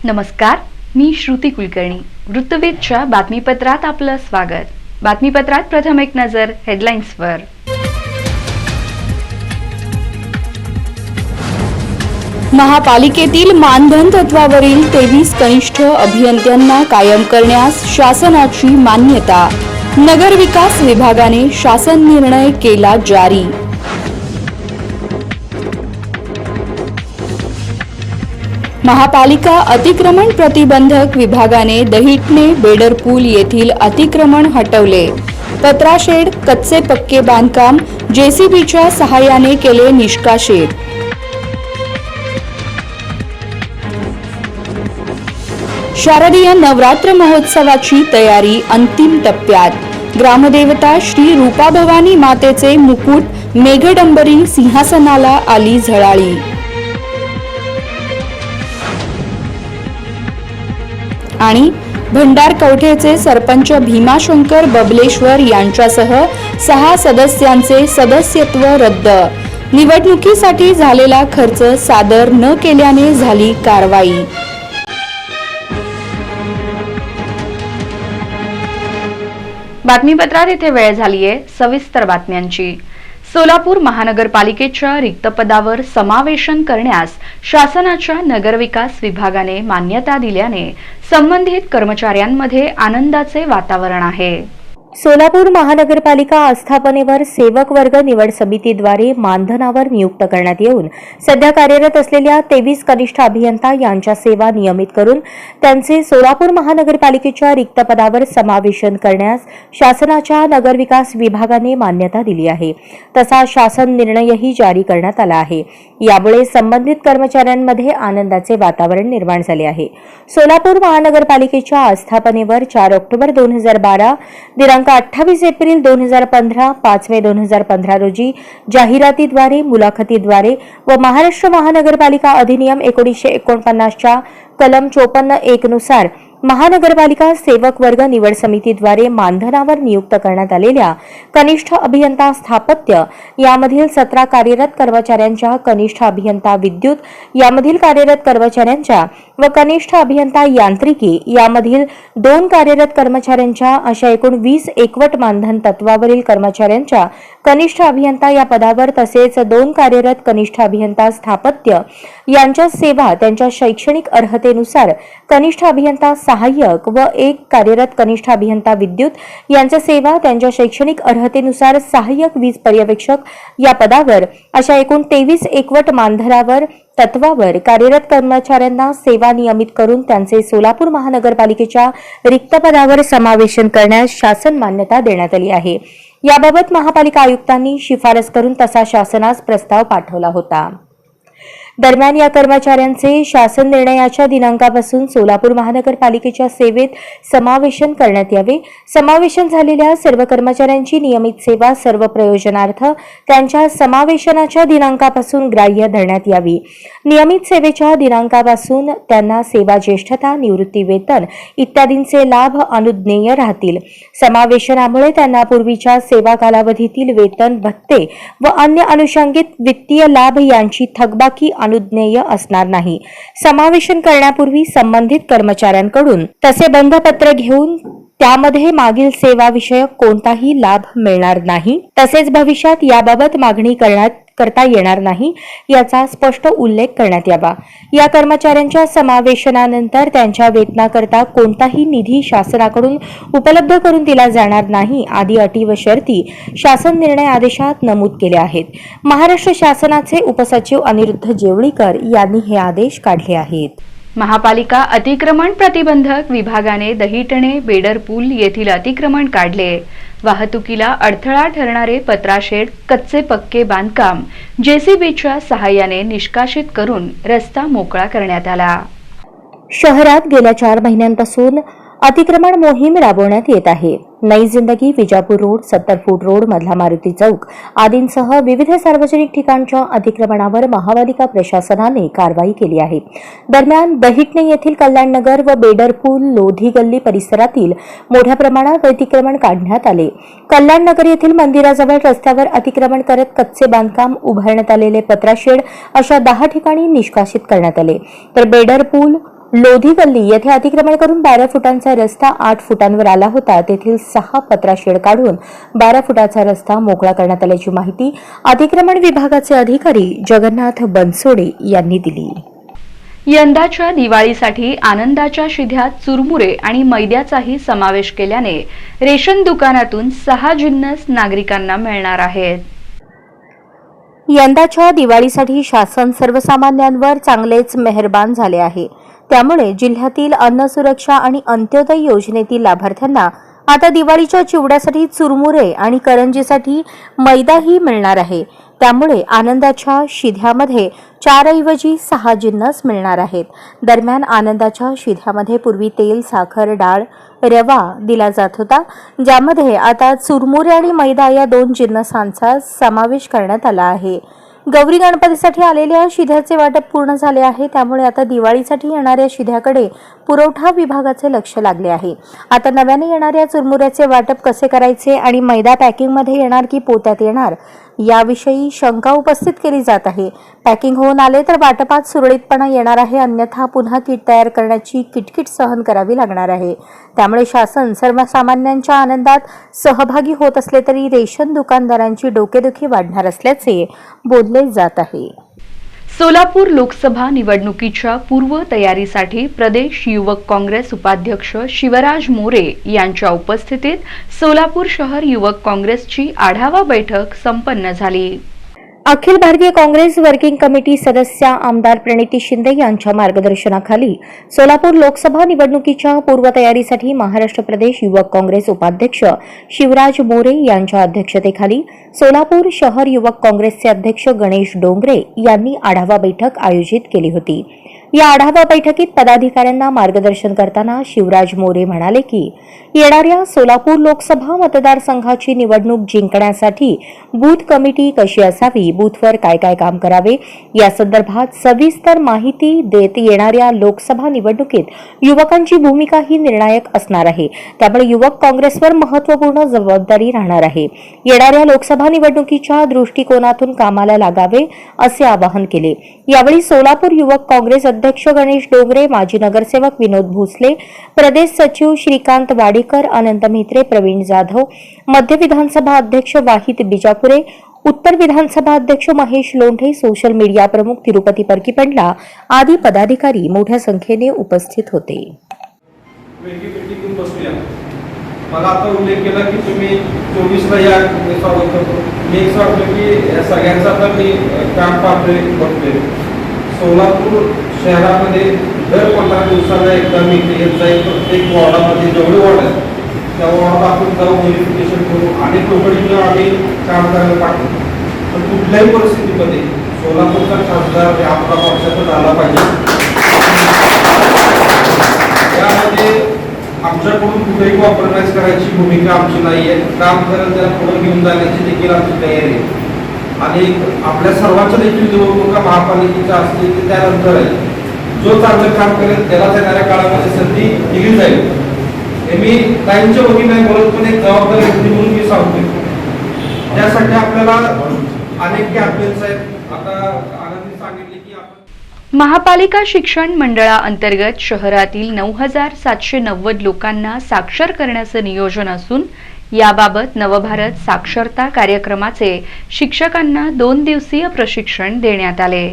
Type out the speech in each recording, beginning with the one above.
नमस्कार, मी श्रुती कुलकर्णी. वृत्तवेधच्या बातमीपत्रात आपलं स्वागत. बातमीपत्रात प्रथम एक नजर हेडलाईन्सवर. महापालिकेतील मानधन तत्वावरील 23 कनिष्ठ अभियंत्यांना कायम करण्यास शासनाची मान्यता. नगरविकास विभागाने शासन निर्णय केला जारी. महापालिका अतिक्रमण प्रतिबंधक विभागाने दहिटणे बेडरपूल येथील अतिक्रमण हटवले. पत्राशेड, कच्चे पक्के बांधकाम जेसीबीच्या सहाय्याने केले निष्कासित. शारदीय नवरात्र महोत्सवाची तयारी अंतिम टप्प्यात. ग्रामदेवता श्री रूपा भवानी मातेचे मुकुट मेघडंबरी सिंहासनाला आली झळाळी. आणि भंडारकवठेचे सरपंच भीमाशंकर बबलेश्वर यांच्यासह 6 सदस्यांचे सदस्यत्व रद्द. निवडणुकीसाठी झालेला खर्च सादर न केल्याने झाली कारवाई. बातमीपत्रात इथे वेळ झालीये सविस्तर बातम्यांची. सोलापूर महानगरपालिकेच्या रिक्त पदावर समावेशन करण्यास शासनाच्या नगरविकास विभागाने मान्यता दिल्याने संबंधित कर्मचाऱ्यांमध्ये आनंदाचे वातावरण आहे. सोलापूर महानगरपालिका आस्थापनेवर सेवक वर्ग निवड समितीद्वारे मानधनावर नियुक्त करण्यात येऊन सध्या कार्यरत असलेल्या 23 कनिष्ठ अभियंता यांच्या सेवा नियमित करून त्यांचे सोलापूर महानगरपालिकेच्या रिक्त पदावर समावेशन करण्यास शासनाच्या नगरविकास विभागाने मान्यता दिली आहे. तसा शासन निर्णयही जारी करण्यात आला आहे. यामुळे संबंधित कर्मचाऱ्यांमध्ये आनंदाचे वातावरण निर्माण झाले आहे. सोलापूर महानगरपालिकेच्या आस्थापनेवर 4 ऑक्टोबर 2012 दिनांक 28 एप्रिल 2015, 5 मे 2015 रोजी जाहिरातीद्वारे, मुलाखतीद्वारे व महाराष्ट्र महानगरपालिका अधिनियम 1949च्या कलम 54(1) नुसार महानगरपालिका सेवक वर्ग निवड समितीद्वारे मानधनावर नियुक्त करण्यात आलेल्या कनिष्ठ अभियंता स्थापत्य यामधील 17 कार्यरत कर्मचाऱ्यांच्या, कनिष्ठ अभियंता विद्युत यामधील कार्यरत कर्मचाऱ्यांच्या व कनिष्ठ अभियंता यांत्रिकी यामधील 2 कार्यरत कर्मचाऱ्यांच्या अशा एकूण 20 एकवट मानधन तत्वावरील कर्मचाऱ्यांच्या कनिष्ठ अभियंता या पदावर तसेच 2 कार्यरत कनिष्ठ अभियंता स्थापत्य यांच्या सेवा त्यांच्या शैक्षणिक अर्हतेनुसार कनिष्ठ अभियंता सहाय्यक व 1 कार्यरत कनिष्ठ अभियंता विद्युत यांच्या सेवा त्यांच्या शैक्षणिक अर्हतेनुसार सहाय्यक वीज पर्यवेक्षक या पदावर अशा एकूण 23 एकवट मानधनावर तत्वावर कार्यरत कर्मचाऱ्यांना सेवा नियमित करून त्यांचे सोलापूर महानगरपालिकेच्या रिक्त पदावर समावेशन करण्यास शासन मान्यता देण्यात आली आहे. याबाबत महापालिका आयुक्तांनी शिफारस करून तसा शासनास प्रस्ताव पाठवला होता. दरम्यान या कर्मचाऱ्यांचे शासन निर्णयाच्या दिनांकापासून सोलापूर महानगरपालिकेच्या सेवेत समावेशन करण्यात यावे. समावेशन झालेल्या सर्व कर्मचाऱ्यांची नियमित सेवा सर्व प्रयोजनार्थ त्यांच्या समावेशनाच्या दिनांकापासून ग्राह्य धरण्यात यावी. नियमित सेवेच्या दिनांकापासून त्यांना सेवा ज्येष्ठता, निवृत्ती वेतन इत्यादींचे लाभ अनुज्ञेय राहतील. समावेशनामुळे त्यांना पूर्वीच्या सेवा कालावधीतील वेतन, भत्ते व अन्य अनुषंगिक वित्तीय लाभ यांची थकबाकी अनुज्ञेय असणार नाही. समावेशन करण्यापूर्वी संबंधित कर्मचाऱ्यांकडून तसे बंधपत्र घेऊन त्यामध्ये मागील सेवाविषयक कोणताही लाभ मिळणार नाही. तसेच भविष्यात याबाबत मागणी करता येणार नाही याचा स्पष्ट उल्लेख करण्यात यावा. या कर्मचाऱ्यांच्या समावेशनानंतर त्यांच्या वेतनाकरता कोणताही निधी शासनाकडून उपलब्ध करून दिला जाणार नाही आदी अटी व शर्ती शासन निर्णय आदेशात नमूद केल्या आहेत. महाराष्ट्र शासनाचे उपसचिव अनिरुद्ध जेवळीकर यांनी हे आदेश काढले आहेत. महापालिका अतिक्रमण प्रतिबंधक विभागाने दहिटणे बेडरपूल येथील अतिक्रमण काढले. वाहतुकीला अडथळा ठरणारे पत्राशेड, कच्चे पक्के बांधकाम जेसीबीच्या सहाय्याने निष्कासित करून रस्ता मोकळा करण्यात आला. शहरात गेल्या 4 महिन्यांपासून अतिक्रमण मोहीम राबवण्यात येत आहे. नई जिंदगी, विजापूर रोड, 70 फूट रोड मधला मारुती चौक आदींसह विविध सार्वजनिक ठिकाणच्या अतिक्रमणावर महापालिका प्रशासनाने कारवाई केली आहे. दरम्यान दहिटणे येथील कल्याणनगर व बेडरपूल, लोधी गल्ली परिसरातील मोठ्या प्रमाणात अतिक्रमण काढण्यात आले. कल्याणनगर येथील मंदिराजवळ रस्त्यावर अतिक्रमण करत कच्चे बांधकाम उभारण्यात आलेले पत्राशेड अशा 10 ठिकाणी निष्कासित करण्यात आले. तर बेडरपूल, लोधी गल्ली येथे अतिक्रमण करून 12 फुटांचा रस्ता 8 फुटांवर आला होता. तेथील 6 पत्राशेड काढून 12 फुटाचा रस्ता मोकळा करण्यात आल्याची माहिती अतिक्रमण विभागाचे अधिकारी जगन्नाथ बनसोडे यांनी दिली. यंदाच्या दिवाळीसाठी आनंदाच्या शिध्यात चुरमुरे आणि मैद्याचाही समावेश केल्याने रेशन दुकानातून 6 जिन्नस नागरिकांना मिळणार आहेत. यंदाच्या दिवाळीसाठी शासन सर्वसामान्यांवर चांगलेच मेहरबान झाले आहे. त्यामुळे जिल्ह्यातील अन्न सुरक्षा आणि अंत्योदय योजनेतील लाभार्थ्यांना आता दिवाळीच्या चिवड्यासाठी चुरमुरे आणि करंजीसाठी मैदाही मिळणार आहे. त्यामुळे आनंदाच्या शिध्यामध्ये 4 ऐवजी 6 जिन्नस मिळणार आहेत. दरम्यान आनंदाच्या शिध्यामध्ये पूर्वी तेल, साखर, डाळ, रवा दिला जात होता, ज्यामध्ये आता चुरमुरे आणि मैदा या 2 जिन्नसांचा समावेश करण्यात आला आहे. गौरी गणपतीसाठी आलेल्या शिध्याचे वाटप पूर्ण झाले आहे. त्यामुळे आता दिवाळीसाठी येणाऱ्या शिध्याकडे पुरवठा विभागाचे लक्ष लागले आहे. आता नव्याने येणाऱ्या चुरमुऱ्याचे वाटप कसे करायचे आणि मैदा पॅकिंगमध्ये येणार की पोत्यात येणार याविषयी शंका उपस्थित केली जात आहे. पॅकिंग होऊन आले तर वाटपात सुरळीतपणा येणार आहे, अन्यथा पुन्हा किट तयार करण्याची किटकिट सहन करावी लागणार आहे. त्यामुळे शासन सर्वसामान्यांच्या आनंदात सहभागी होत असले तरी रेशन दुकानदारांची डोकेदुखी वाढणार असल्याचे बोलले जात आहे. सोलापूर लोकसभा निवडणुकीच्या पूर्व तयारीसाठी प्रदेश युवक काँग्रेस उपाध्यक्ष शिवराज मोरे यांच्या उपस्थितीत सोलापूर शहर युवक काँग्रेसची आढावा बैठक संपन्न झाली. अखिल भारतीय काँग्रेस वर्किंग कमिटी सदस्य आमदार प्रणिती शिंदे यांच्या मार्गदर्शनाखाली सोलापूर लोकसभा निवडणुकीच्या पूर्वतयारीसाठी महाराष्ट्र प्रदेश युवक काँग्रेस उपाध्यक्ष शिवराज मोरे यांच्या अध्यक्षतेखाली सोलापूर शहर युवक काँग्रेसचे अध्यक्ष गणेश डोंगरे यांनी आढावा बैठक आयोजित केली होती. या आढावा बैठकीत पदाधिकाऱ्यांना मार्गदर्शन करताना शिवराज मोरे म्हणाले की येणाऱ्या सोलापूर लोकसभा मतदारसंघाची निवडणूक जिंकण्यासाठी बूथ कमिटी कशी असावी, बूथवर काय काय काम करावे या संदर्भात सविस्तर माहिती देत येणाऱ्या लोकसभा निवडणुकीत युवकांची भूमिका ही निर्णायक असणार आहे. त्यामुळे युवक काँग्रेसवर महत्त्वपूर्ण जबाबदारी राहणार आहे. येणाऱ्या लोकसभा निवडणुकीच्या दृष्टिकोनातून कामाला लागावे असे आवाहन केले. यावेळी सोलापूर युवक काँग्रेस अध्यक्ष गणेश डोंगरे, माजी नगरसेवक विनोद भोसले, प्रदेश सचिव श्रीकांत वाडेकर, अनंत म्हेत्रे, प्रवीण जाधव, मध्य विधानसभा अध्यक्ष वाहिद बिजापुरे, उत्तर विधानसभा अध्यक्ष महेश लोंढे, सोशल मीडिया प्रमुख तिरुपती परकीपंडला आदी पदाधिकारी मोठ्या संख्येने उपस्थित होते. मला आता उल्लेख केला की तुम्ही 24ला या स्वागत करतो. मी एक सांगतो की सगळ्यांचा आता मी काम पाहतोय बघतोय. सोलापूर शहरामध्ये दर 15 दिवसाला एकदा मीटिंग येत जाईल. प्रत्येक वॉर्डामध्ये जेवढे वॉर्ड आहेत त्या वॉर्डात आपण जाऊन व्हेरिफिकेशन करू आणि टोकळीनं आम्ही काम करायला पाठवू. पण कुठल्याही परिस्थितीमध्ये सोलापूरचा खासदार हे आपला पक्षाचा झाला पाहिजे. यामध्ये आमच्याकडून कुठेही कॉम्प्रोमाइज करायची भूमिका आमची नाही आहे. काम करत त्याला पुढे घेऊन जाण्याची देखील आमची तयारी आहे. आणि आपल्या सर्वांच्या देखील निवडणुका महापालिकेच्या असतील की त्यानंतर आहे. जो चांगलं काम करेल त्यालाच येणाऱ्या काळामध्ये संधी दिली जाईल. हे मी टाईमच्या वगैरे नाही बोलत, पण एक जबाबदारी व्यक्ती म्हणून मी सांगतोय. त्यासाठी आपल्याला अनेक कॅम्पेन्स आहेत. आता आनंदी सांगितले की आपण महापालिका शिक्षण मंडळाअंतर्गत शहरातील 9,790 लोकांना साक्षर करण्याचे नियोजन असून याबाबत नवभारत साक्षरता कार्यक्रमाचे शिक्षकांना 2 दिवसीय प्रशिक्षण देण्यात आले.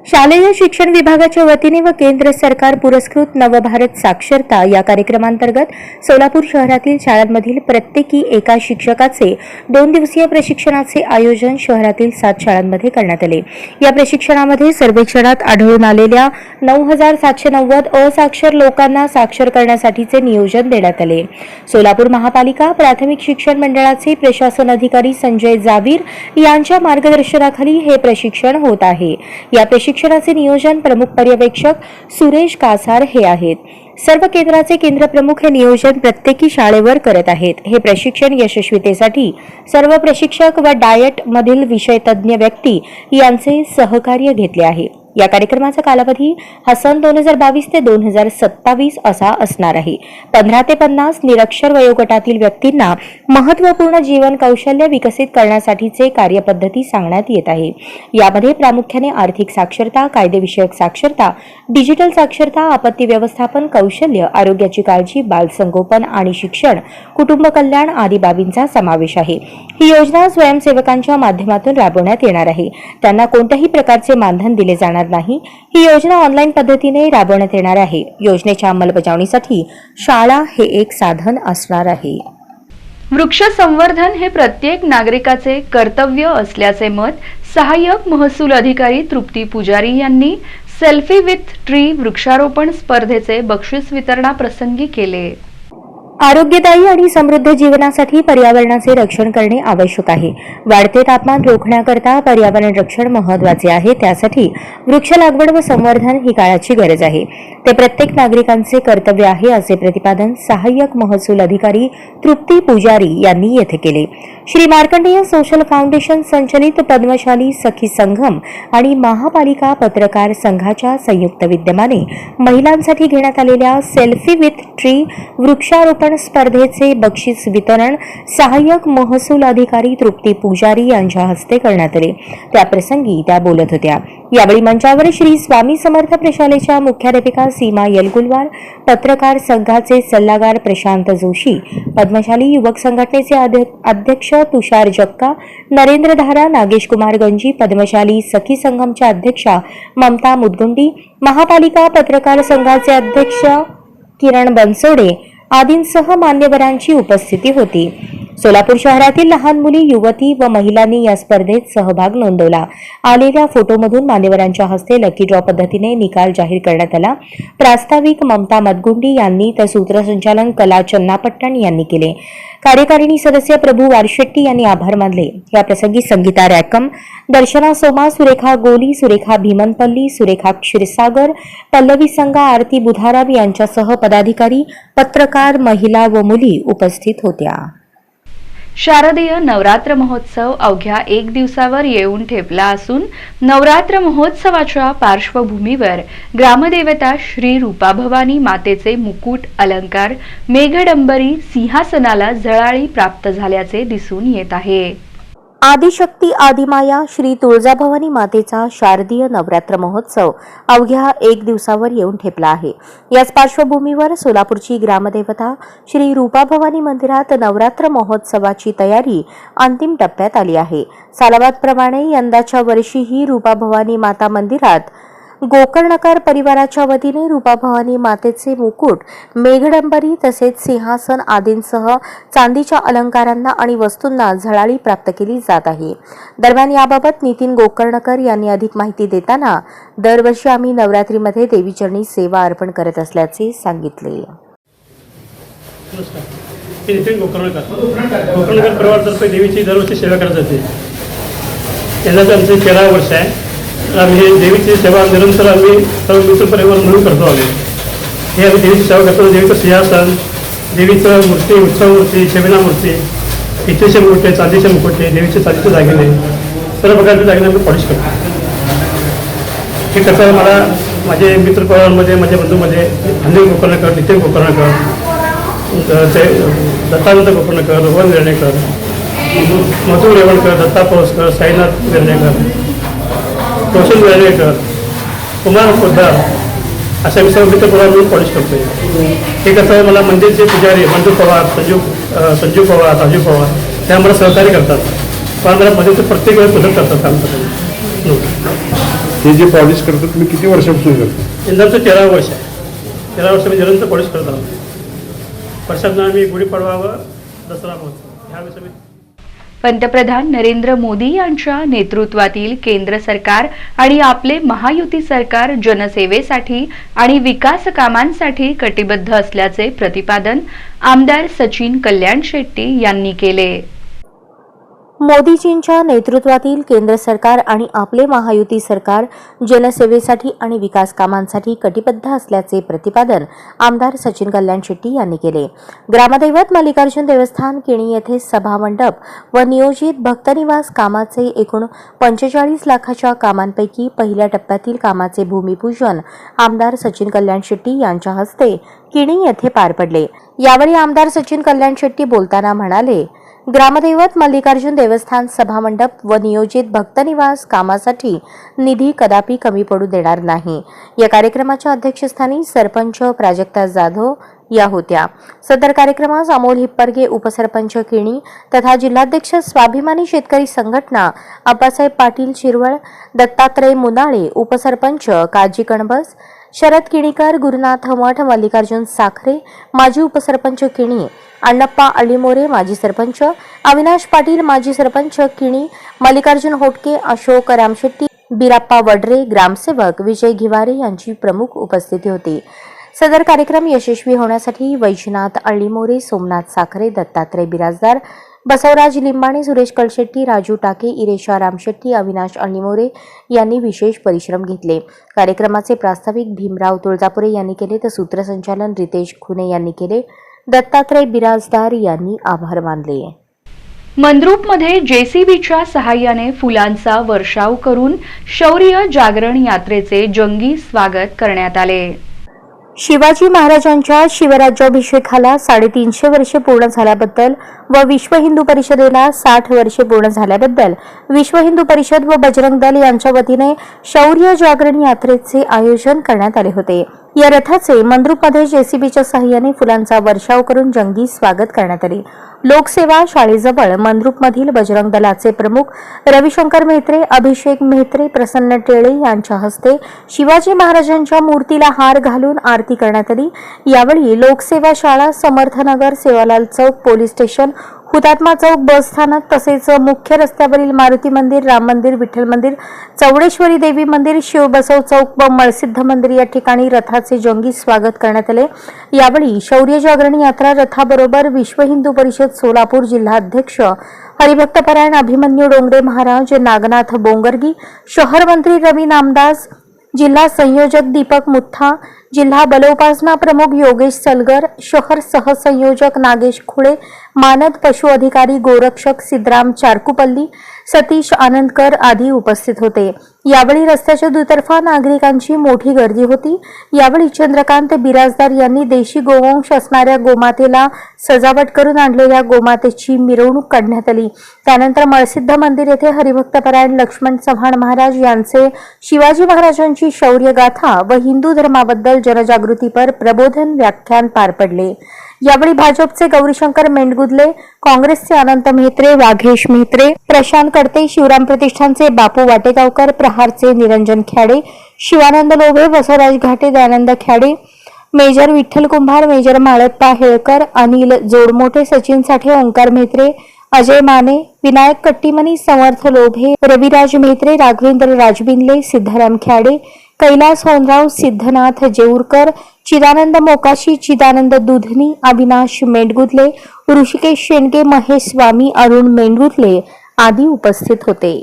शालेय शिक्षण विभागाच्या वतीने व केंद्र सरकार पुरस्कृत नवभारत साक्षरता या कार्यक्रमांतर्गत सोलापूर शहरातील शाळांमधील प्रत्येकी एका शिक्षकाचे 2 दिवसीय प्रशिक्षणाचे आयोजन शहरातील 7 शाळांमध्ये करण्यात आले. या प्रशिक्षणामध्ये सर्वेक्षणात आढळून आलेल्या 9,790 असाक्षर लोकांना साक्षर करण्यासाठीचे नियोजन देण्यात आले. सोलापूर महापालिका प्राथमिक शिक्षण मंडळाचे प्रशासन अधिकारी संजय जावीर यांच्या मार्गदर्शनाखाली हे प्रशिक्षण होत आहे. या प्रशिक्षणाचे नियोजन प्रमुख पर्यवेक्षक सुरेश कासार हे आहेत. सर्व केंद्राचे केंद्रप्रमुख हे नियोजन प्रत्येकी शाळेवर करत आहेत. हे प्रशिक्षण यशस्वीतेसाठी सर्व प्रशिक्षक व डायट मधील विषय तज्ज्ञ व्यक्ती यांचे सहकार्य घेतले आहे. या कार्यक्रमाचा कालावधी हा सन 2022 ते 2027 असा असणार आहे. 15 ते 50 निरक्षर वयोगटातील व्यक्तींना महत्त्वपूर्ण जीवन कौशल्य विकसित करण्यासाठीचे कार्यपद्धती सांगण्यात येत आहे. यामध्ये प्रामुख्याने आर्थिक साक्षरता, कायदेविषयक साक्षरता, डिजिटल साक्षरता, आपत्ती व्यवस्थापन कौशल्य, आरोग्याची काळजी, बालसंगोपन आणि शिक्षण, कुटुंब कल्याण आदी बाबींचा समावेश आहे. ही योजना स्वयंसेवकांच्या माध्यमातून राबवण्यात येणार आहे. त्यांना कोणत्याही प्रकारचे मानधन दिले जाणार नाही. ही योजना ऑनलाईन पद्धतीने राबवण्यात येणार आहे. योजनेच्या अंमलबजावणीसाठी शाळा हे एक साधन असणार आहे. वृक्ष संवर्धन हे प्रत्येक नागरिकाचे कर्तव्य असल्याचे मत सहाय्यक महसूल अधिकारी तृप्ती पुजारी यांनी सेल्फी विथ ट्री वृक्षारोपण स्पर्धेचे बक्षीस वितरणाप्रसंगी केले. आरोग्यदायी आणि समृद्ध जीवनासाठी पर्यावरणाचे रक्षण करणे आवश्यक आहे. वाढते तापमान रोखण्याकरता पर्यावरण रक्षण महत्त्वाचे आहे. त्यासाठी वृक्ष लागवड व संवर्धन ही काळाची गरज आहे. ते प्रत्येक नागरिकांचे कर्तव्य आहे, असे प्रतिपादन सहाय्यक महसूल अधिकारी तृप्ती पुजारी यांनी येथे केले. श्री मार्कंडेय सोशल फाउंडेशन संचलित पद्मशाली सखी संगम आणि महापालिका पत्रकार संघाच्या संयुक्त विद्यमाने महिलांसाठी घेण्यात आलेल्या सेल्फी विथ ट्री वृक्षारोपण स्पर्धेचे बक्षीस वितरण सहाय्यक महसूल अधिकारी तृप्ती पुजारी यांच्या हस्ते करण्यात आले. त्याप्रसंगी त्या बोलत होत्या. यावेळी मंचावर श्री स्वामी समर्थ प्रशालेच्या मुख्याध्यापिका सीमा येलगुलवार, पत्रकार संघाचे सल्लागार प्रशांत जोशी, पद्मशाली युवक संघटनेचे अध्यक्ष तुषार जक्का, नरेंद्र धारा, नागेश कुमार गंजी, पद्मशाली सखी संगमच्या अध्यक्षा ममता मुदगुंडी, महापालिका पत्रकार संघाचे अध्यक्ष किरण बनसोडे आदींसह मान्यवरांची उपस्थिती होती. सोलापूर शहरातील लहान मुली, युवती व महिलांनी या स्पर्धेत सहभाग नोंदवला. आलेल्या फोटोमधून मान्यवरांच्या हस्ते लकी ड्रॉ पद्धतीने निकाल जाहीर करण्यात आला. प्रास्ताविक ममता मदगुंडी यांनी तर सूत्रसंचालन कला चन्नापट्टण यांनी केले. कार्यकारिणी सदस्य प्रभू वारशेट्टी यांनी आभार मानले. या प्रसंगी संगीता रॅकम, दर्शना सोमा, सुरेखा गोली, सुरेखा भीमनपल्ली, सुरेखा क्षीरसागर, पल्लवी संगा, आरती बुधाराम यांच्यासह पदाधिकारी, पत्रकार, महिला व मुली उपस्थित होत्या. शारदीय नवरात्र महोत्सव अवघ्या 1 दिवसावर येऊन ठेपला असून नवरात्र महोत्सवाच्या पार्श्वभूमीवर ग्रामदेवता श्री रूपाभवानी मातेचे मुकुट, अलंकार, मेघडंबरी, सिंहासनाला झळाळी प्राप्त झाल्याचे दिसून येत आहे. आदिशक्ती आदिमाया श्री तुळजाभवानी मातेचा शारदीय नवरात्र महोत्सव अवघ्या 1 दिवसावर येऊन ठेपला आहे. याच पार्श्वभूमीवर सोलापूरची ग्रामदेवता श्री रूपाभवानी मंदिरात नवरात्र महोत्सवाची तयारी अंतिम टप्प्यात आली आहे. सालाबादप्रमाणे यंदाच्या वर्षीही रूपाभवानी माता मंदिरात गोकर्णकर परिवाराच्या वतीने रूपाभवानी मातेचे मुकुट, मेघडंबरी तसेच सिंहासन आदींसह चांदीच्या अलंकारांना आणि वस्तूंना झळाळी प्राप्त केली जात आहे. दरम्यान याबाबत नितीन गोकर्णकर यांनी अधिक माहिती देताना दरवर्षी आम्ही नवरात्रीमध्ये देवीचरणी सेवा अर्पण करत असल्याचे सांगितले. नितीन गोकर्णकर परिवारातर्फे देवीची दरवर्षी सेवा करत जाते. यंदाचं आमचे 13 वर्ष आहे. आम्ही देवीची सेवा निरंतर आम्ही सर्व मित्र परिवार म्हणून करतो आम्ही. हे आम्ही देवीची सेवा करतो. देवीचं सिंहासन, देवीचं मूर्ती, उत्सव मूर्ती, शबिना मूर्ती, पितळेचे मूर्ती, चांदीचे मुकुटे, देवीचे चांदीचे दागिने, सर्व प्रकारचे दागिने आम्ही पॉलिश करतो. हे करताना मला माझे मित्र परिवारामध्ये, माझ्या बंधूमध्ये अनिल गोकर्णकर, नितीन गोकर्णकर, ते दत्तानंद गोकर्णकर, रोहन वेर्णेकर, मधुर रेवणकर, दत्ता पळसकर, साईनाथ वेर्णेकर, रोशन वेर्णेकर, कुमार पोद्दार अशा सर्व मित्रपरिवार म्हणून पॉलिश करतो. हे करताना मला मंदिरचे पुजारी मंजू पवार, संजू पवार, राजू पवार हे आम्हाला सहकार्य करतात. पण मला मंदिरचं प्रत्येक वेळेस मदत करतात काम करताना. हे जे पॉलिश करतात तुम्ही किती वर्षापासून करता? यंदाचं 13 वर्ष आहे. 13 वर्ष मी निरंतर पॉलिश करत आहोत. वर्षातनं आम्ही गुढीपाडवा व दसरा महोत्सव ह्यावेळेस आम्ही. पंतप्रधान नरेंद्र मोदी यांच्या नेतृत्वातील केंद्र सरकार आणि आपले महायुती सरकार जनसेवेसाठी आणि विकास कामांसाठी कटिबद्ध असल्याचे प्रतिपादन आमदार सचिन कल्याण शेट्टी यांनी केले. मोदीजींच्या नेतृत्वातील केंद्र सरकार आणि आपले महायुती सरकार जनसेवेसाठी आणि विकास कामांसाठी कटिबद्ध असल्याचे प्रतिपादन आमदार सचिन कल्याण शेट्टी यांनी केले. ग्रामदैवत मल्लिकार्जुन देवस्थान किणी येथे सभामंडप व नियोजित भक्तनिवास कामाचे एकूण 45 लाखाच्या कामांपैकी पहिल्या टप्प्यातील कामाचे भूमिपूजन आमदार सचिन कल्याण शेट्टी यांच्या हस्ते किणी येथे पार पडले. यावेळी आमदार सचिन कल्याण शेट्टी बोलताना म्हणाले, ग्रामदैवत मल्लिकार्जुन देवस्थान सभामंडप व नियोजित भक्तनिवास कामासाठी निधी कदापि कमी पडू देणार नाही. या कार्यक्रमाच्या अध्यक्षस्थानी सरपंच प्राजक्ता जाधव या होत्या. सदर कार्यक्रमास अमोल हिप्परगे उपसरपंच किणी तथा जिल्हाध्यक्ष स्वाभिमानी शेतकरी संघटना अप्पासाहेब पाटील शिरवळ, दत्तात्रय मुनाळे उपसरपंच काजी कणबस, शरद किणीकर, गुरुनाथ मठ, मल्लिकार्जुन साखरे माजी उपसरपंच किणी, अण्णप्पा अळीमोरे माजी सरपंच, अविनाश पाटील माजी सरपंच किणी, मल्लिकार्जुन होटके, अशोक रामशेट्टी, बिराप्पा वडरे ग्रामसेवक, विजय घिवारे यांची प्रमुख उपस्थिती होती. सदर कार्यक्रम यशस्वी होण्यासाठी वैजनाथ अळीमोरे, सोमनाथ साखरे, दत्तात्रय बिराजदार, बसवराज लिंबाणे, सुरेश कळशेट्टी, राजू टाके, इरेशा रामशेट्टी, अविनाश अळीमोरे यांनी विशेष परिश्रम घेतले. कार्यक्रमाचे प्रास्ताविक भीमराव तुळजापुरे यांनी केले तर सूत्रसंचालन रितेश खुने यांनी केले. दत्तात्रय बिराजदार यांनी आभार मानले. मंद्रुपमध्ये जेसीबीच्या सहाय्याने फुलांचा वर्षाव करून शौर्य जागरण यात्रेचे जंगी स्वागत करण्यात आले. शिवाजी महाराजांच्या शिवराज्याभिषेकाला 350 वर्षे पूर्ण झाल्याबद्दल व विश्व हिंदू परिषदेला 60 वर्षे पूर्ण झाल्याबद्दल विश्व हिंदू परिषद व बजरंग दल यांच्या वतीने शौर्य जागरण यात्रेचे आयोजन करण्यात आले होते. या रथाचे मंद्रुपमध्ये जेसीबीच्या सहाय्याने फुलांचा वर्षाव करून जंगी स्वागत करण्यात आले. लोकसेवा शाळेजवळ मंद्रुपमधील बजरंग दलाचे प्रमुख रविशंकर म्हेत्रे, अभिषेक म्हेत्रे, प्रसन्न टेळे यांच्या हस्ते शिवाजी महाराजांच्या मूर्तीला हार घालून आरती करण्यात आली. यावेळी लोकसेवा शाळा, समर्थनगर, सेवालाल चौक, पोलीस स्टेशन, हुतात्मा चौक, बस स्थानक तसेच मुख्य रस्त्यावरील मारुती मंदिर, राम मंदिर, विठ्ठल मंदिर, चौडेश्वरी देवी मंदिर, शिवबसव चौक व मळसिद्ध मंदिर या ठिकाणी रथाचे जंगी स्वागत करण्यात आले. यावेळी शौर्य जागरण यात्रा रथाबरोबर विश्व हिंदू परिषद सोलापूर जिल्हाध्यक्ष हरिभक्तपरायण अभिमन्यू डोंगरे महाराज, नागनाथ बोंगरगी, शहर मंत्री रवी नामदास, जिल्हा संयोजक दीपक मुठ्ठा, जिल्हा बलोपासना प्रमुख योगेश सलगर, शहर सहसंयोजक नागेश खुळे, मानद पशु अधिकारी गोरक्षक सिद्धराम चारकुपल्ली, सतीश आनंदकर आदी उपस्थित होते. यावेळी रस्त्याच्या दुतर्फा नागरिकांची मोठी गर्दी होती. यावेळी चंद्रकांत बिराजदार यांनी देशी गोवंश असणाऱ्या गोमातेला सजावट करून आणलेल्या गोमातेची मिरवणूक काढण्यात आली. त्यानंतर मळसिद्ध मंदिर येथे हरिभक्तपरायण लक्ष्मण चव्हाण महाराज यांचे शिवाजी महाराजांची शौर्यगाथा व हिंदू धर्माबद्दल जनजागृतीपर प्रबोधन व्याख्यान पार पडले. यावेळी भाजपचे गौरीशंकर मेंढगुदले, काँग्रेसचे अनंत म्हेत्रे, वाघेश म्हेत्रे, प्रशांत कडते, शिवराम प्रतिष्ठानचे बापू वाटेगावकर, प्रहारचे निरंजन ख्याडे, शिवानंद लोभे, बसवराज घाटे, दयानंद ख्याडे, मेजर विठ्ठल कुंभार, मेजर माळप्पा हेळकर, अनिल जोडमोठे, सचिन साठे, ओंकार म्हेत्रे, अजय माने, विनायक कट्टीमनी, समर्थ लोभे, रविराज म्हेत्रे, राघवेंद्र राजबिनले, सिद्धाराम ख्याडे, कैलास होनराव, सिद्धनाथ जेऊरकर, चिदानंद मोकाशी, चिदानंद दुधनी, अविनाश मेंढगुदले, ऋषिकेश शेंडगे, महेश स्वामी, अरुण मेंढगुदले आदी उपस्थित होते.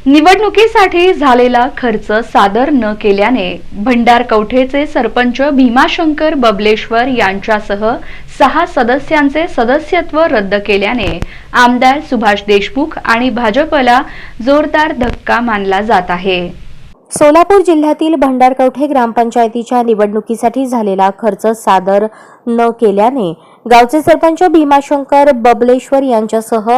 निवडणुकीसाठी झालेला खर्च सादर न केल्याने भंडारकवठेचे सरपंच भीमाशंकर बबलेश्वर यांच्यासह 6 सदस्यांचे सदस्यत्व रद्द केल्याने आमदार सुभाष देशमुख आणि भाजपला जोरदार धक्का मानला जात आहे. सोलापूर जिल्ह्यातील भंडारकवठे ग्रामपंचायतीच्या निवडणुकीसाठी झालेला खर्च सादर न केल्याने गावचे सरपंच भीमाशंकर बबलेश्वर यांच्यासह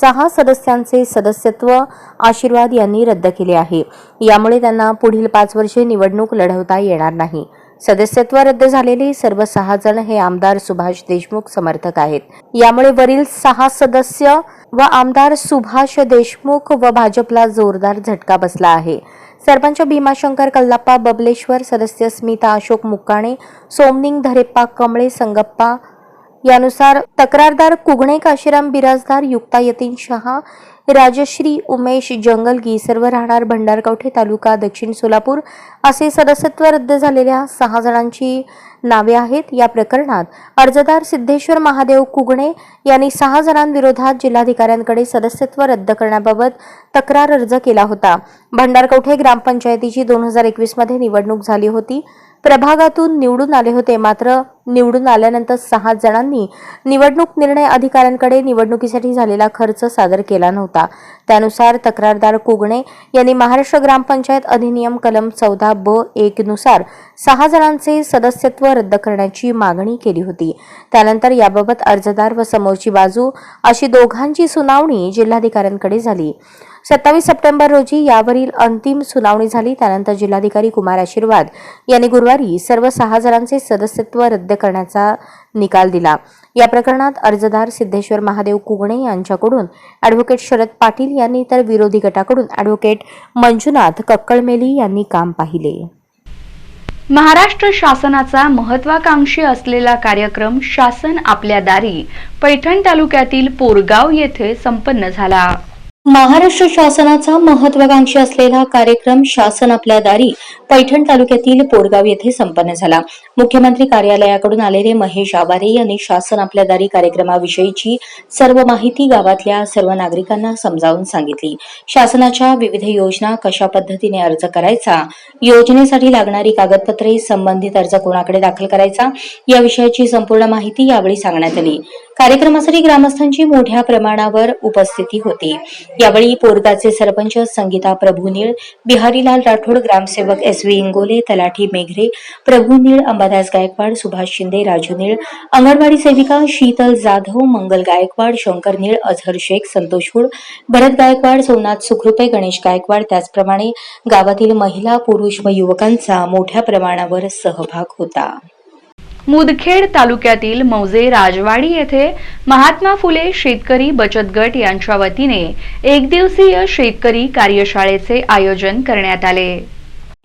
6 सदस्यांचे सदस्यत्व आशीर्वाद यांनी रद्द केले आहे. यामुळे त्यांना पुढील 5 वर्षे निवडणूक लढवता येणार नाही. सदस्यत्व रद्द झालेले सर्व 6 जण हे आमदार सुभाष देशमुख समर्थक आहेत. यामुळे वरील 6 सदस्य व आमदार सुभाष देशमुख व भाजपला जोरदार झटका बसला आहे. सरपंच भीमाशंकर कल्लाप्पा बबलेश्वर, सदस्य स्मिता अशोक मुक्काणे, सोमनिंग धरेप्पा कमळे, संगप्पा यानुसार तक्रारदार कुगणे काशीराम बिराजदार, युक्ता यतीन शहा, राजश्री उमेश जंगलगी सर्व राहणार भंडारकवठे तालुका दक्षिण सोलापूर असे सदस्यत्व रद्द झालेल्या 6 जणांची नावे आहेत. या प्रकरणात अर्जदार सिद्धेश्वर महादेव कुगणे यांनी 6 जणांविरोधात जिल्हाधिकाऱ्यांकडे सदस्यत्व रद्द करण्याबाबत तक्रार अर्ज केला होता. भंडारकवठे ग्रामपंचायतीची 2021 मध्ये निवडणूक झाली होती. प्रभागातून निवडून आले होते. मात्र निवडून आल्यानंतर 6 जणांनी निवडणूक निर्णय अधिकाऱ्यांकडे निवडणुकीसाठी झालेला खर्च सादर केला नव्हता. त्यानुसार तक्रारदार कुगणे यांनी महाराष्ट्र ग्रामपंचायत अधिनियम कलम 14(ब)(1) नुसार 6 जणांचे सदस्यत्व रद्द करण्याची मागणी केली होती. त्यानंतर याबाबत अर्जदार व समोरची बाजू अशी दोघांची सुनावणी जिल्हाधिकाऱ्यांकडे झाली. 27 सप्टेंबर रोजी यावरील अंतिम सुनावणी झाली. त्यानंतर जिल्हाधिकारी कुमार आशीर्वाद यांनी गुरुवारी सर्व 6 जणांचे सदस्यत्व रद्द करण्याचा निकाल दिला. या प्रकरणात अर्जदार सिद्धेश्वर महादेव कुगणे यांच्याकडून ॲडव्होकेट शरद पाटील यांनी तर विरोधी गटाकडून ॲडव्होकेट मंजुनाथ कक्कळमेली यांनी काम पाहिले. महाराष्ट्र शासनाचा महत्वाकांक्षी असलेला कार्यक्रम शासन आपल्या दारी पैठण तालुक्यातील पोरगाव येथे संपन्न झाला. महाराष्ट्र शासनाचा महत्वाकांक्षी असलेला कार्यक्रम शासन आपल्या दारी पैठण तालुक्यातील पोरगाव येथे संपन्न झाला. मुख्यमंत्री कार्यालयाकडून आलेले महेश आवारे यांनी शासन आपल्या दारी कार्यक्रमाविषयीची सर्व माहिती गावातल्या सर्व नागरिकांना समजावून सांगितली. शासनाच्या विविध योजना कशा पद्धतीने अर्ज करायचा, योजनेसाठी लागणारी कागदपत्रे, संबंधित अर्ज कोणाकडे दाखल करायचा या विषयाची संपूर्ण माहिती यावेळी सांगण्यात आली. कार्यक्रमासाठी ग्रामस्थांची मोठ्या प्रमाणावर उपस्थिती होती. यावेळी पोरगावचे सरपंच संगीता प्रभुनीळ, बिहारीलाल राठोड, ग्रामसेवक SV इंगोले, तलाठी मेघरे, प्रभुनीळ, अंबादास गायकवाड, सुभाष शिंदे, राजू नीळ, अंगणवाडी सेविका शीतल जाधव, मंगल गायकवाड, शंकर नीळ, अझहर शेख, संतोष हुड, भरत गायकवाड, सोमनाथ सुखरुपे, गणेश गायकवाड, त्याचप्रमाणे गावातील महिला, पुरुष व युवकांचा मोठ्या प्रमाणावर सहभाग होता. मुदखेड तालुक्यातील मौजे राजवाडी येथे महात्मा फुले शेतकरी बचत गट यांच्या वतीने एकदिवसीय शेतकरी कार्यशाळेचे आयोजन करण्यात आले.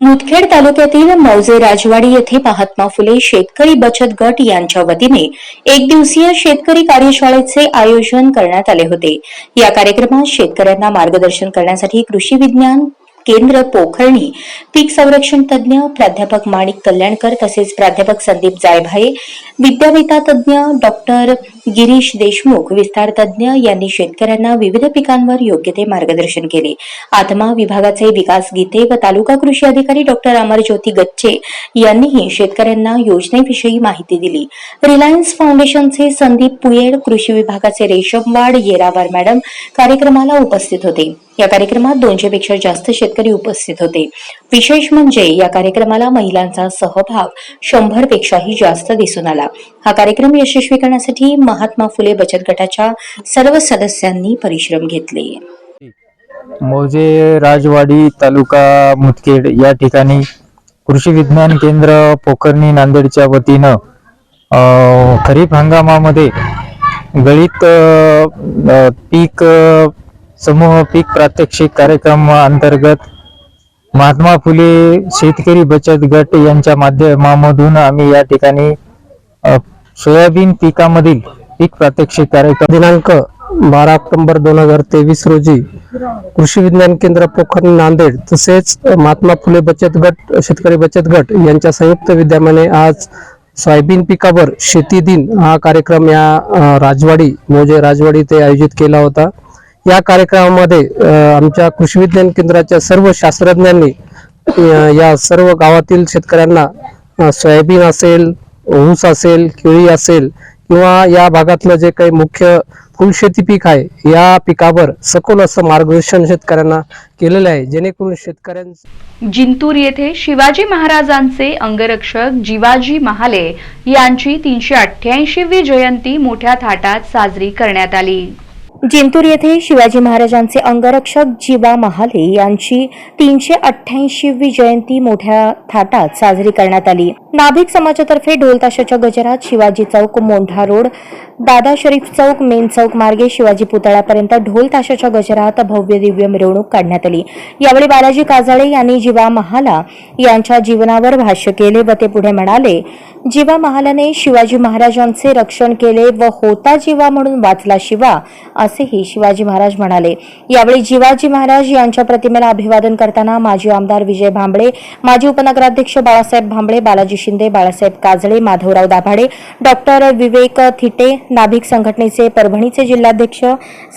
मुदखेड तालुक्यातील मौजे राजवाडी येथे महात्मा फुले शेतकरी बचत गट यांच्या वतीने एक दिवसीय शेतकरी कार्यशाळेचे आयोजन करण्यात आले होते. या कार्यक्रमात शेतकऱ्यांना मार्गदर्शन करण्यासाठी कृषी विज्ञान केंद्र पोखर्णी, पीक संरक्षण तज्ञ प्राध्यापक माणिक कल्याणकर तसेच प्राध्यापक संदीप जायभाये, विद्यावेत्ता तज्ञ डॉक्टर गिरीश देशमुख, विस्तार तज्ञ यांनी शेतकऱ्यांना विविध पिकांवर योग्य ते मार्गदर्शन केले. आत्मा विभागाचे विकास गीते व तालुका कृषी अधिकारी डॉक्टर अमरज्योती गच्चे यांनीही शेतकऱ्यांना योजनेविषयी माहिती दिली. रिलायन्स फाउंडेशनचे संदीप पुयेड, कृषी विभागाचे रेशमवाड येरावार मॅडम कार्यक्रमाला उपस्थित होते. या कार्यक्रमात 200 पेक्षा जास्त शेतकरी उपस्थित होते. विशेष म्हणजे या कार्यक्रमाला महिलांचा सहभाग 100 पेक्षाही जास्त दिसून आला. हा कार्यक्रम यशस्वी करण्यासाठी महात्मा फुले बचत गटाच्या सर्व सदस्यांनी परिश्रम घेतले. मौजे राजवाडी तालुका मुदखेड या ठिकाणी कृषी विज्ञान केंद्र पोखर्णी नांदेडच्या वतीनं खरीप हंगामामध्ये गळीत पीक समूह पीक प्रात्यक्षिक कार्यक्रम अंतर्गत महात्मा फुले शेतकरी बचत गट यांच्या माध्यमामधून आम्ही या ठिकाणी सोयाबीन पिकामधील पीक प्रात्यक्षिक कार्यक्रम दिनांक 12 ऑक्टोबर 2023 रोजी कृषी विज्ञान केंद्र पोखर्णी नांदेड तसेच महात्मा फुले बचत गट शेतकरी बचत गट यांच्या संयुक्त विद्यमाने आज सोयाबीन पिकावर शेती दिन हा कार्यक्रम या मौजे राजवाडी ते आयोजित केला होता. या कार्यक्रमामध्ये आमच्या कृषी विज्ञान केंद्राच्या सर्व शास्त्रज्ञांनी या सर्व गावातील शेतकऱ्यांना सोयाबीन असेल, ऊस असेल, केळी असेल किंवा या भागातलं जे काही मुख्य फुलशेती पीक आहे या पिकावर सखोल असं मार्गदर्शन शेतकऱ्यांना केलेलं आहे, जेणेकरून शेतकऱ्यांचं. जिंतूर येथे शिवाजी महाराजांचे अंगरक्षक जिवाजी महाले यांची 388वी जयंती मोठ्या थाटात साजरी करण्यात आली. जिंतूर येथे शिवाजी महाराजांचे अंगरक्षक जिवा महाले यांची 388वी जयंती मोठ्या थाटात साजरी करण्यात आली. नाभिक समाजातर्फे ढोल ताशाच्या गजरात शिवाजी चौक, मोंढा रोड, दादा शरीफ चौक, मेन चौक मार्गे शिवाजी पुतळ्यापर्यंत ढोल ताशाच्या गजरात भव्य दिव्य मिरवणूक काढण्यात आली. यावेळी बालाजी काजळे यांनी जीवा महाला यांच्या जीवनावर भाष्य केले व ते पुढे म्हणाले, जीवा महालाने शिवाजी महाराजांचे रक्षण केले व होता जीवा म्हणून वाचला शिवा, असेही शिवाजी महाराज म्हणाले. यावेळी जीवाजी महाराज यांच्या प्रतिमेला अभिवादन करताना माजी आमदार विजय भांबळे, माजी उपनगराध्यक्ष बाळासाहेब भांबळे, बालाजी शिंदे, बाळासाहेब काजळे, माधवराव दाभाडे, डॉक्टर विवेक थिटे, नाभिक संघटनेचे परभणीचे जिल्हाध्यक्ष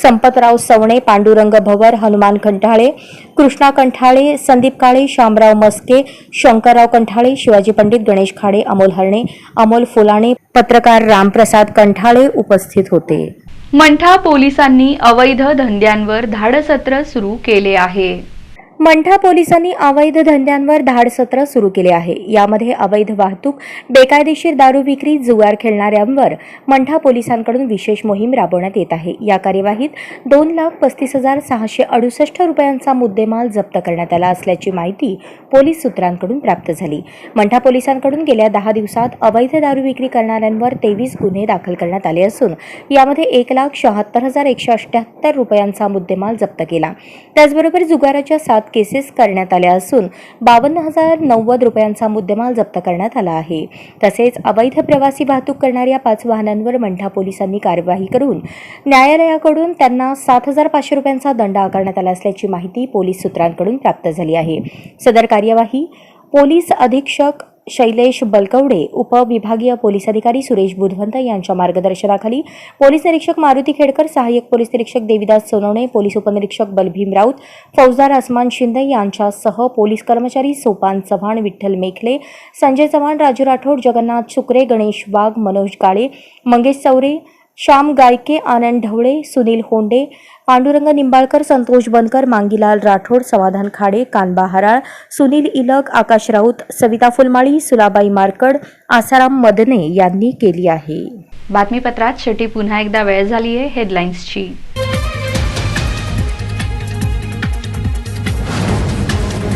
संपतराव सवणे, पांडुरंग भवर, हनुमान कंठाळे, कृष्णा कंठाळे, संदीप काळे, शामराव मस्के, शंकरराव कंठाळे, शिवाजी पंडित, गणेश खाडे, अमोल हरणे, अमोल फुलाणे, पत्रकार रामप्रसाद कंठाळे उपस्थित होते. मंठा पोलिसांनी अवैध धंद्यांवर धाडसत्र सुरू केले आहे. मंठा पोलिसांनी अवैध धंद्यांवर धाडसत्र सुरू केले आहे. यामध्ये अवैध वाहतूक, बेकायदेशीर दारू विक्री, जुगार खेळणाऱ्यांवर मंठा पोलिसांकडून विशेष मोहीम राबवण्यात येत आहे. या कार्यवाहीत 2,35,668 रुपयांचा मुद्देमाल जप्त करण्यात आला असल्याची माहिती पोलीस सूत्रांकडून प्राप्त झाली. मंठा पोलिसांकडून गेल्या 10 दिवसात अवैध दारू विक्री करणाऱ्यांवर 23 गुन्हे दाखल करण्यात आले असून यामध्ये 1,76,178 रुपयांचा मुद्देमाल जप्त केला. त्याचबरोबर जुगाराच्या 7 केसेस करण्यात आल्या असून 52,090 रुपयांचा मुद्देमाल जप्त करण्यात आला आहे. तसेच अवैध प्रवासी वाहतूक करणाऱ्या 5 वाहनांवर मंठा पोलिसांनी कार्यवाही करून न्यायालयाकडून त्यांना 7,500 रुपयांचा दंड आकारण्यात आला असल्याची माहिती पोलीस सूत्रांकडून प्राप्त झाली आहे. सदर कार्यवाही पोलीस अधीक्षक शैलेश बलकवडे, उपविभागीय पोलीस अधिकारी सुरेश बुधवंत यांच्या मार्गदर्शनाखाली पोलीस निरीक्षक मारुती खेडकर, सहाय्यक पोलीस निरीक्षक देविदास सोनवणे, पोलीस उपनिरीक्षक बलभीम राऊत, फौजदार आसमान शिंदे यांच्यासह पोलीस कर्मचारी सोपान चव्हाण, विठ्ठल मेखले, संजय चव्हाण, राजू राठोड, जगन्नाथ सुकरे, गणेश वाघ, मनोज काळे, मंगेश चौरे, श्याम गायके, आनंद ढवळे, सुनील होंडे, पांडुरंग निंबाळकर, संतोष बनकर, मांगीलाल राठोड, समाधान खाडे, कानबा हराळ, सुनील इलक, आकाश राऊत, सविता फुलमाळी, सुलाबाई मारकड, आसाराम मदने यांनी केली आहे. बातमीपत्रात शेवटी पुन्हा एकदा वेळ झाली आहे हेडलाईन्सची.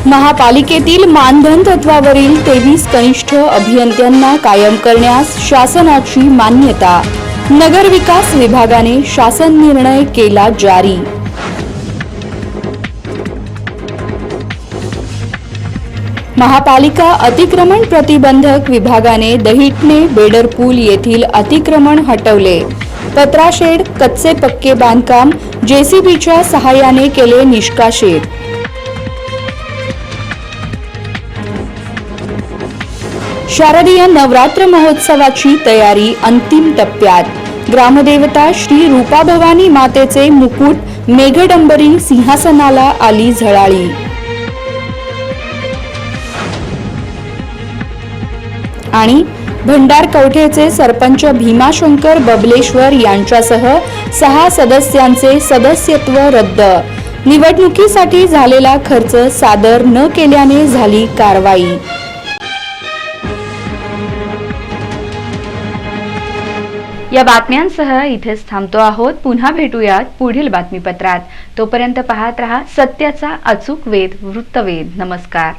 महापालिकेतील मानधन तत्वावरील 23 कनिष्ठ अभियंत्यांना कायम करण्यास शासनाची मान्यता. नगर विकास विभागाने शासन निर्णय केला जारी. महापालिका अतिक्रमण प्रतिबंधक विभागाने दहिटणे बेडरपूल येथील अतिक्रमण हटवले. पत्राशेड, कच्चे पक्के बांधकाम जेसीबीच्या सहाय्याने केले निष्कासित. शारदीय नवरात्र महोत्सवाची तयारी अंतिम टप्प्यात. ग्रामदेवता श्री रूपा भवानी मातेचे मुकुट मेघडंबरी सिंहासनाला आली झळाळी. आणि भंडारकवठेचे सरपंच भीमाशंकर बबलेश्वर यांच्यासह 6 सदस्यांचे सदस्यत्व रद्द. निवडणुकीसाठी झालेला खर्च सादर न केल्याने झाली कारवाई. या बातम्यांसह इथेच थांबतो आहोत. पुन्हा भेटूयात पुढील बातमीपत्रात. तोपर्यंत पाहत रहा सत्याचा अचूक वेध वृत्तवेध. नमस्कार.